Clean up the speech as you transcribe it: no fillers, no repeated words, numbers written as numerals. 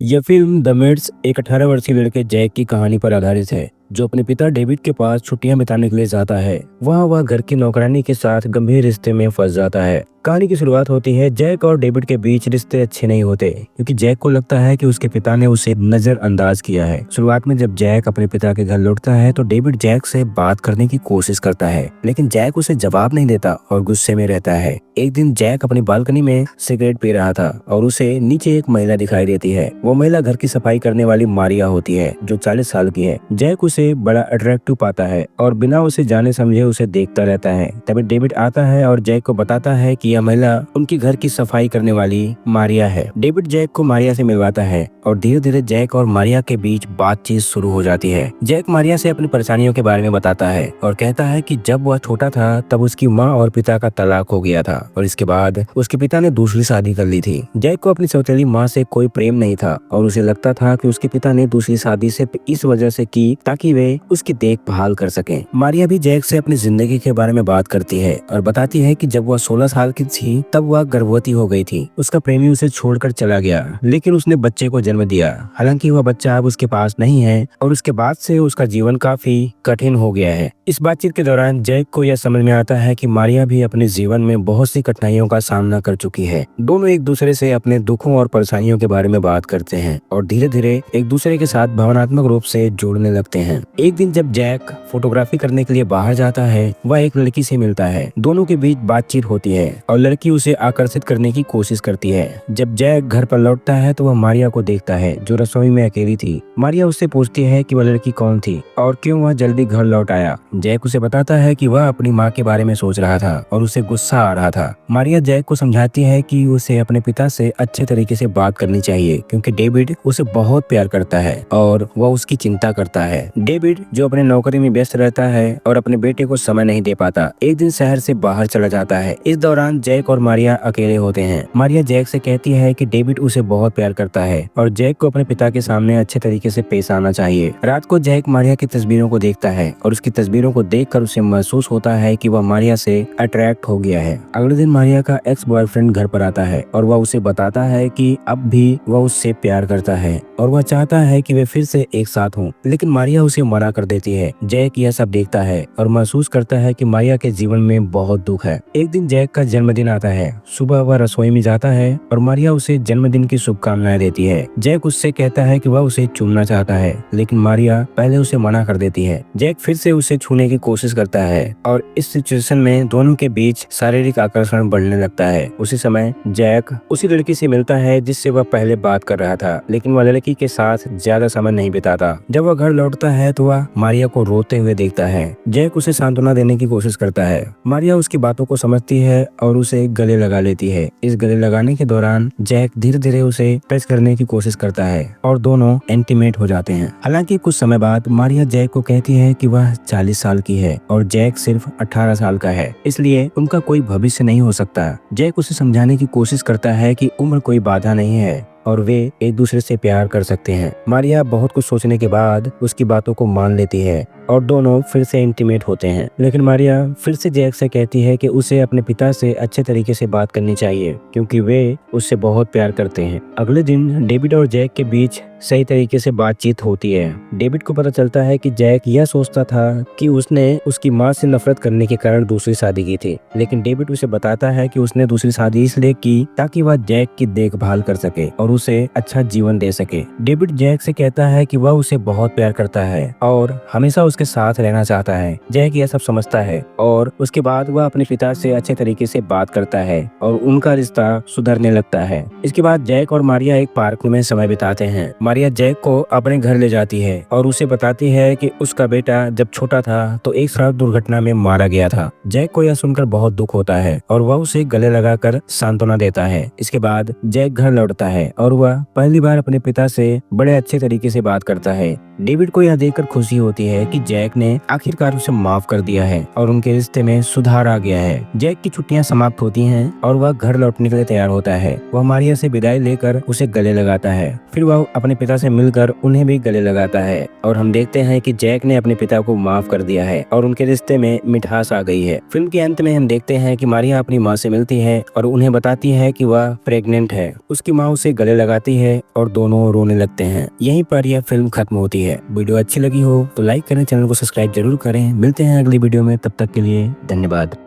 यह film the midst एक 18 वर्षीय लड़के जैक की कहानी पर आधारित है, जो अपने पिता डेविड के पास छुट्टियां बिताने के लिए जाता है। वहाँ वह घर की नौकरानी के साथ गंभीर रिश्ते में फंस जाता है। कहानी की शुरुआत होती है जैक और डेविड के बीच रिश्ते अच्छे नहीं होते, क्योंकि जैक को लगता है कि उसके पिता ने उसे नजरअंदाज किया है। शुरुआत में जब जैक अपने पिता के घर लौटता है तो डेविड जैक से बात करने की कोशिश करता है, लेकिन जैक उसे जवाब नहीं देता और गुस्से में रहता है। एक दिन जैक अपनी बालकनी में सिगरेट पी रहा था और उसे नीचे एक महिला दिखाई देती है। वो महिला घर की सफाई करने वाली मारिया होती है, जो 40 साल की है। जैक उसे बड़ा अट्रैक्टिव पाता है और बिना उसे जाने समझे उसे देखता रहता है। तभी डेविड आता है और जैक को बताता है कि यह महिला उनकी घर की सफाई करने वाली मारिया है। डेविड जैक को मारिया से मिलवाता है और धीरे धीरे जैक और मारिया के बीच बातचीत शुरू हो जाती है। जैक मारिया से अपनी परेशानियों के बारे में बताता है और कहता है कि जब वह छोटा था तब उसकी माँ और पिता का तलाक हो गया था और इसके बाद उसके पिता ने दूसरी शादी कर ली थी। जैक को अपनी सौतेली माँ से कोई प्रेम नहीं था और उसे लगता था कि उसके पिता ने दूसरी शादी सिर्फ इस वजह से की ताकि वे उसकी देखभाल कर सकें। मारिया भी जैक से अपनी जिंदगी के बारे में बात करती है और बताती है कि जब वह 16 साल की थी तब वह गर्भवती हो गई थी। उसका प्रेमी उसे छोड़कर चला गया, लेकिन उसने बच्चे को जन्म दिया। हालांकि वह बच्चा अब उसके पास नहीं है और उसके बाद से उसका जीवन काफी कठिन हो गया है। इस बातचीत के दौरान जैक को यह समझ में आता है कि मारिया भी अपने जीवन में बहुत सी कठिनाइयों का सामना कर चुकी है। दोनों एक दूसरे से अपने दुखों और परेशानियों के बारे में बात करते हैं और धीरे धीरे एक दूसरे के साथ भावनात्मक रूप से जुड़ने लगते हैं। एक दिन जब जैक फोटोग्राफी करने के लिए बाहर जाता है, वह एक लड़की से मिलता है। दोनों के बीच बातचीत होती है और लड़की उसे आकर्षित करने की कोशिश करती है। जब जैक घर पर लौटता है तो वह मारिया को देखता है, जो रसोई में अकेली थी। मारिया उससे पूछती है कि वह लड़की कौन थी और क्यों वह जल्दी घर लौट आया। जैक उसे बताता है कि वह अपनी माँ के बारे में सोच रहा था और उसे गुस्सा आ रहा था। मारिया जैक को समझाती है कि उसे अपने पिता से अच्छे तरीके से बात करनी चाहिए, क्योंकि डेविड उसे बहुत प्यार करता है और वह उसकी चिंता करता है। डेविड, जो अपने नौकरी में व्यस्त रहता है और अपने बेटे को समय नहीं दे पाता, एक दिन शहर से बाहर चला जाता है। इस दौरान जैक और मारिया अकेले होते हैं। मारिया जैक से कहती है कि डेविड उसे बहुत प्यार करता है और जैक को अपने पिता के सामने अच्छे तरीके से पेश आना चाहिए। रात को जैक मारिया की तस्वीरों को देखता है और उसकी तस्वीरों को देखकर उसे महसूस होता है कि वह मारिया से अट्रैक्ट हो गया है। अगले दिन मारिया का एक्स बॉयफ्रेंड घर पर आता है और वह उसे बताता है कि अब भी वह उससे प्यार करता है और वह चाहता है कि वे फिर से एक साथ हों, लेकिन मारिया उसे मना कर देती है। जैक यह सब देखता है और महसूस करता है कि मारिया के जीवन में बहुत दुख है। एक दिन जैक का जन्मदिन आता है। सुबह वह रसोई में जाता है और मारिया उसे जन्मदिन की शुभकामनाएं देती है। जैक उससे कहता है कि वह उसे चूमना चाहता है, लेकिन मारिया पहले उसे मना कर देती है। जैक फिर से उसे छूने की कोशिश करता है और इस सिचुएशन में दोनों के बीच शारीरिक आकर्षण बढ़ने लगता है। उसी समय जैक उसी लड़की से मिलता है जिससे वह पहले बात कर रहा था, लेकिन वह लड़की के साथ ज्यादा समय नहीं बिताता। जब वह घर लौटता है तो वह मारिया को रोते हुए देखता है। जैक उसे सांत्वना देने की कोशिश करता है। मारिया उसकी बातों को समझती है और उसे गले लगा लेती है। इस गले लगाने के दौरान जैक धीरे धीरे उसे टच करने की कोशिश करता है और दोनों इंटीमेट हो जाते हैं। हालांकि कुछ समय बाद मारिया जैक को कहती है कि वह 40 साल की है और जैक सिर्फ 18 साल का है, इसलिए उनका कोई भविष्य नहीं हो सकता। जैक उसे समझाने की कोशिश करता है कि उम्र कोई बाधा नहीं है और वे एक दूसरे से प्यार कर सकते हैं। मारिया बहुत कुछ सोचने के बाद उसकी बातों को मान लेती है और दोनों फिर से इंटीमेट होते हैं। लेकिन मारिया फिर से जैक से कहती है कि उसे अपने पिता से अच्छे तरीके से बात करनी चाहिए, क्योंकि वे उससे बहुत प्यार करते हैं। अगले दिन डेविड और जैक के बीच सही तरीके से बातचीत होती है। डेविड को पता चलता है कि जैक यह सोचता था कि उसने उसकी माँ से नफरत करने के कारण दूसरी शादी की थी, लेकिन डेविड उसे बताता है कि उसने दूसरी शादी इसलिए की ताकि वह जैक की देखभाल कर सके और उसे अच्छा जीवन दे सके। डेविड जैक से कहता है कि वह उसे बहुत प्यार करता है और हमेशा उसके साथ रहना चाहता है। जैक यह सब समझता है और उसके बाद वह अपने पिता से अच्छे तरीके से बात करता है और उनका रिश्ता सुधरने लगता है। इसके बाद जैक और मारिया एक पार्क में समय बिताते हैं। मारिया जैक को अपने घर ले जाती है और उसे बताती है कि उसका बेटा जब छोटा था तो एक सड़क दुर्घटना में मारा गया था। जैक को यह सुनकर बहुत दुख होता है और वह उसे गले लगाकर सांत्वना देता है। इसके बाद जैक घर लौटता है और वह पहली बार अपने पिता से बड़े अच्छे तरीके से बात करता है। डेविड को यह देखकर खुशी होती है कि जैक ने आखिरकार उसे माफ कर दिया है और उनके रिश्ते में सुधार आ गया है। जैक की छुट्टियां समाप्त होती हैं और वह घर लौटने के लिए तैयार होता है। वह मारिया से विदाई लेकर उसे गले लगाता है। फिर वह अपने पिता से मिलकर उन्हें भी गले लगाता है और हम देखते हैं कि जैक ने अपने पिता को माफ कर दिया है और उनके रिश्ते में मिठास आ गई है। फिल्म के अंत में हम देखते हैं कि मारिया अपनी माँ से मिलती है और उन्हें बताती है कि वह प्रेग्नेंट है। उसकी माँ उसे गले लगाती है और दोनों रोने लगते हैं। यहीं पर यह फिल्म खत्म होती है। वीडियो अच्छी लगी हो तो लाइक करें, चैनल को सब्सक्राइब जरूर करें। मिलते हैं अगली वीडियो में, तब तक के लिए धन्यवाद।